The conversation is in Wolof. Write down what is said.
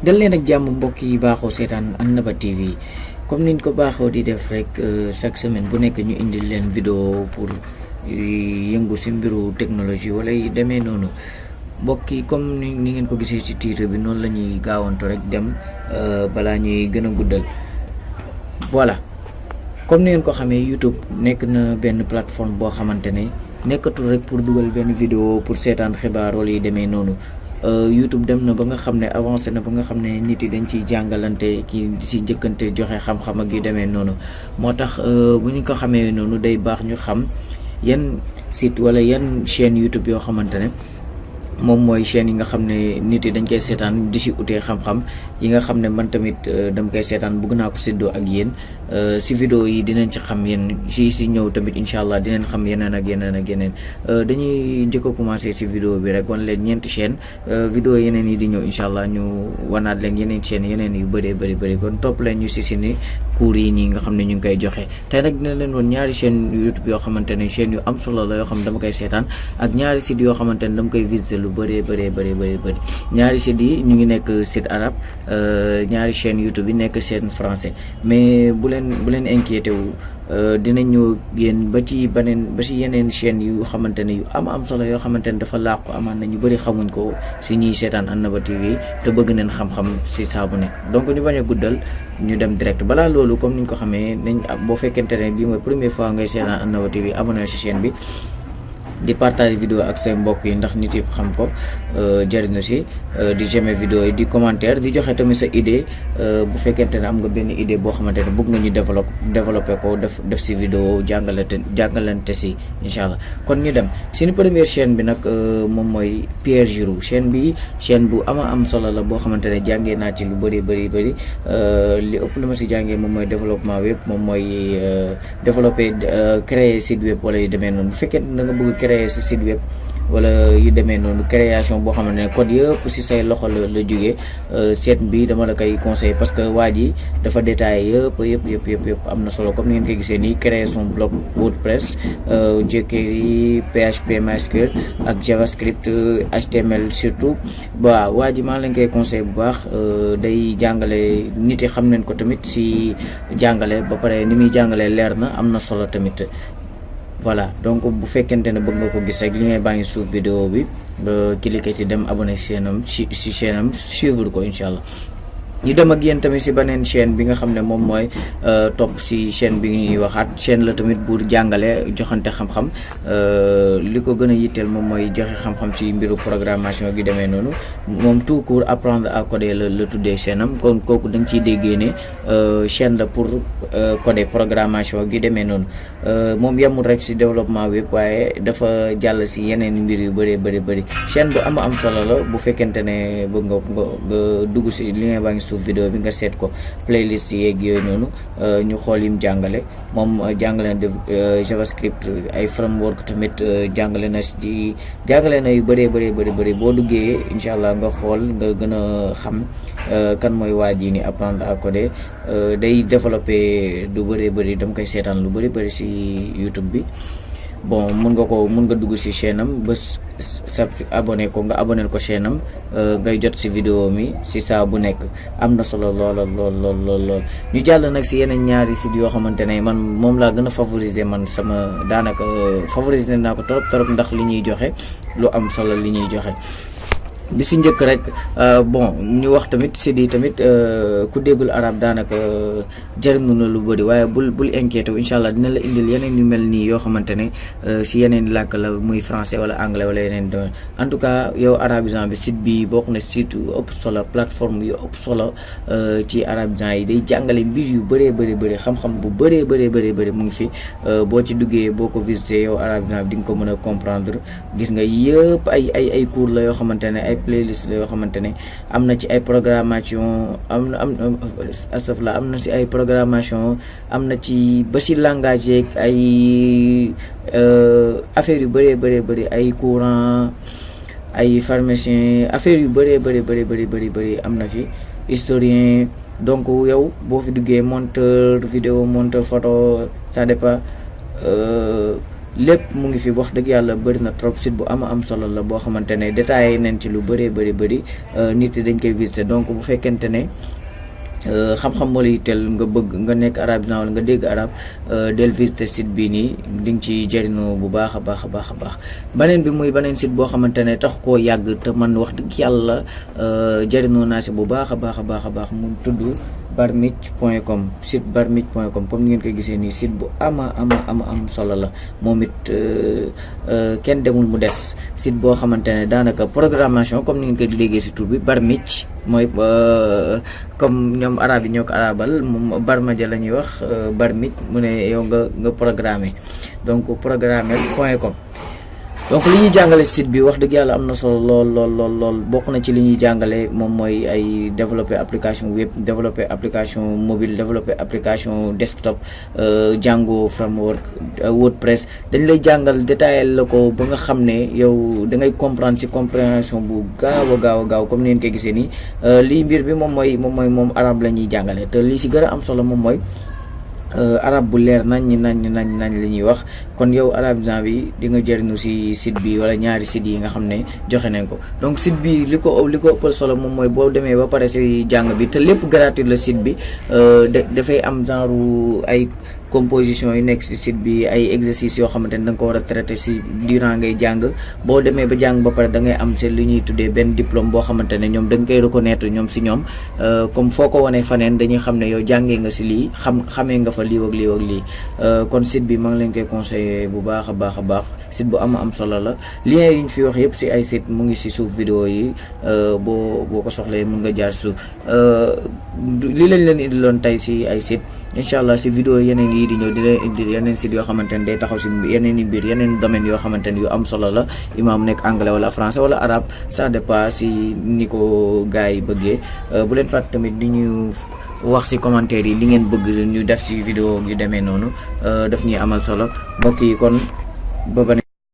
dal leen ak jàmm mbokk yi baaxoo seetaan Annaba TV comme niñ ko baaxoo di def rek chaque semaine bu nekk ñu indil leen vidéo pour yëngu si mbiru technologie wala yi demee noonu mbokk yi comme ni ngeen ko gisee ci titre bi noonu la ñuy gaawantu rek dem balaa ñuy gën a guddal. voilà comme ni ngeen ko xamee YouTube nekk na benn plateforme boo xamante ne nekkatul rek pour dugal benn vidéo pour seetaan xibaar wala yi demee noonu. YouTube dem na ba nga xam ne avancé na ba nga xam ne nit yi dañ ciy jàngalante kii di si njëkkante joxe xam-xam ak yu demee noonu moo tax bu ñu ko xamee noonu day baax ñu xam yan site wala yan chaîne YouTube yoo xamante ne moom mooy chaîne yi nga xam ne nit yi dañ koy seetaan di si utee xam-xam yi nga xam ne man tamit dama koy seetaan bëgg naa ko séddoo ak yéen si vidéo yi dinañ ci xam yéen si ñëw tamit incha allah dinañ xam yeneen ak yeneen dañuy njëkk a commencé si vidéo bi rek wan leen ñeenti chaîne vidéo yeneen yi di ñëw incha allah ñu wanaat leen yeneen chaîne yeneen yu bëri kon topp leen ñu si ni cours yi nii nga xam ne ñu ngi koy joxe tey nag dina leen woon ñaari chaîne YouTube yoo xamante ne chaîne yu am solo la yoo xam ne dama koy seetaan ak ñaari site yoo xamante ne dama koy visiter lu bëri ñaari site yi ñu ngi nekk site arabe ñaari chaîne YouTube yi nekk chaîne français mais bu leen inquiété wu dinañ ñëw yéen ba ci yeneen chaîne yu xamante ne yu am solo yoo xamante ne dafa làqu amaan na ñu bëri xamuñ ko si ñuy seetaan Annaba TV te bëgg neen xam-xam si saa bu nekk donc ñu bañ a guddal ñu dem direct balaa loolu comme niñ ko xamee nañ boo fekkente ne bii mooy première fois ngay seetaan Annaba TV abonné si chaîne bi di partager vidéo ak say mbokk yi ndax nit yëpp xam ko jëriñu si di j'aimer vidéo yi di commentaire di joxe tamit sa idée bu fekkente ne am nga benn idée boo xamante ne bëgg nga ñu développer ko def si vidéo jàngalante si incha allah kon ñu dem suñu première chaîne bi nag moom mooy Pierre Giroux chaîne bu am solo la boo xamante ne jàngee naa ci lu bëri li ëpp lu ma si jàngee moom mooy développement web moom mooy développer créer site web wala yu demee noonu bu fekkente ne da nga bëgg créer si site web wala yu demee noonu création boo xamante ne code yëpp si say loxo la jógee seet bi dama la koy conseillé parce que waa ji dafa détaillé yëpp am na solo comme ni ngeen ko gisee nii créer son blog WordPress jQuery PHP MySQL ak JavaScript HTML surtout waaw waa ji maa lañ koy conseillé bu baax day jàngale nit yi xam nañ ko tamit si jàngale ba pare ni muy jàngale leer na am na solo tamit. voilà donc bu fekkente ne bëgg nga ko gis rek li ngay baa ngi suuf vidéo bi nga cliquer ci dem abonné chaîne am si chaîne am suivre ko incha allah ñu dem ak yéen tamit si beneen chaîne bi nga xam ne moom mooy topp si chaîne bi ñuy waxaat chaîne la tamit pour jàngale joxante xam-xam li ko gën a yitteel moom mooy joxe xam-xam ci mbiru programmation gi demee noonu moom tout court apprendre à coder la tuddee chaîne am kon kooku da nga ciy déggee ne chaîne la pour coder programmation gi demee noonu moom yemul rek si développement web waaye dafa jàll si yeneen mbir yu bëri chaîne bu am solo la bu fekkente ne bëgg nga dugg si li nga baa ngi suuf vidéo bi nga seet ko playlist yeeg yooyu noonu ñu xool yim jàngale moom jàngale na JavaScript ay framework tamit jàngale na yu bëri boo duggee incha allah nga xool nga gën a xam kan mooy waa ji ni apprendre à coder day développer du bëri dama koy seetaan lu bëri si YouTube bi bon mun nga dugg si chaîne am bés sa abonné ko chaîne am ngay jot si vidéo mi si saa bu nekk am na solo lool ñu jàll nag si yeneen ñaari sites yoo xamante ne man moom laa gën a favoriser man sama daanaka favoriser naa ko trop ndax li ñuy joxe lu am solo li ñuy joxe bi si njëkk rek bon ñu wax tamit site yi tamit ku déggul arab daanaka jëriñu na lu bëri waaye bul inquiété wu incha allah dina la indil yeneen yu mel nii yoo xamante ne si yeneen làkk la muy français wala anglais wala yeneen domaine en tout cas yow arabisant bi site bi bokk na site yu ëpp solo plateforme yu ëpp solo ci arabisant yi day jàngale mbir yu bëri xam-xam bu bëri mu ngi fi boo ci duggee boo ko visité yow arabisant bi di nga ko mën a comprendre gis nga yëpp ay cours la yoo xamante ne ay playlist la yoo xamante ne am na ci ay programmation am na ci ay programmation am na ci ba ci langage yeeg ay affaire yu bëri ay courant ay pharmacien affaire yu bëri am na fi historien donc yow boo fi duggee monteur vidéo monteur photo ça dépend lépp mu ngi fi wax dëgg yàlla bëri na trop site bu am solo la boo xamante ne détaillé nañ ci lu bëri nit yi dañ koy visiter donc bu fekkente ne xam-xam moo la yitteel nga bëgg nga nekk arabisant wala nga dégg arab del visiter site bii nii di nga ci jëriñoo bu baax a baax beneen bi muy beneen site boo xamante ne tax koo yàgg te man wax dëgg yàlla jëriñoo naa si bu baax a baax mu tudd barmich.com site barmich.com comme ni ngeen koy gisee nii site bu am solo la moom it kenn demul mu des site boo xamante ne daanaka programmation comme ni ngeen koy déggee si tur bi barmich mooy comme ñoom arab yi ñoo ko arabal moom barmaja la ñuy wax barmich mu ne yow nga programmer donc programmer.com donc li ñuy jàngale site bi wax dëgg yàlla am na solo lool bokk na ci li ñuy jàngale moom mooy ay développer application web développer application mobile développer application desktop Django framework WordPress dañ lay jàngal détaillé la ko ba nga xam ne yow da ngay comprendre ci compréhension bu gaaw comme ni ngeen koy gisee nii lii mbir bi moom arab la ñuy jàngale te lii ci gën a am solo moom mooy arab bu leer nañ li ñuy wax kon yow arabisant bi di nga jëriñu ci site bi wala ñaari site yi nga xam ne joxe nañ ko donc site bi li ko ëppal solo moom mooy boo demee ba pare ci jàng bi te lépp gratuit la site bi dafay am genre ay composition yu nekk ci site bi ay exercices yoo xamante ne da nga ko war a traiter ci durant ngay jàng boo demee ba jàng ba pare da ngay am ci li ñuy tuddee benn diplôme boo xamante ne ñoom da nga koy reconnaître ñoom ci ñoom comme foo ko wanee faneen dañuy xam ne yow jàngee nga ci lii xamee nga fa lii ak lii kon site bi maa ngi leen koy conseiller bu baax a baax site bu am solo la lien yi ñu fi wax yëpp ci ay site mu ngi ci suuf vidéo yi boo ko soxlee mun nga jaar suuf lii lañ leen indiloon tey ci ay site incha allah ci vidéo yeneen yi di ñëw di leen indi yeneen site yoo xamante ne day taxaw ci yeneen i mbir yeneen domaines yoo xamante ne yu am solo la imaam nekk anglais wala français wala arabe ça dépend ci ni ko gars yi bëggee bu leen fàtte tamit di ñu wax ci commentaire yi li ngeen bëgg ñu def ci vidéo yu demee noonu daf ñuy amal solo mbokk yi kon ba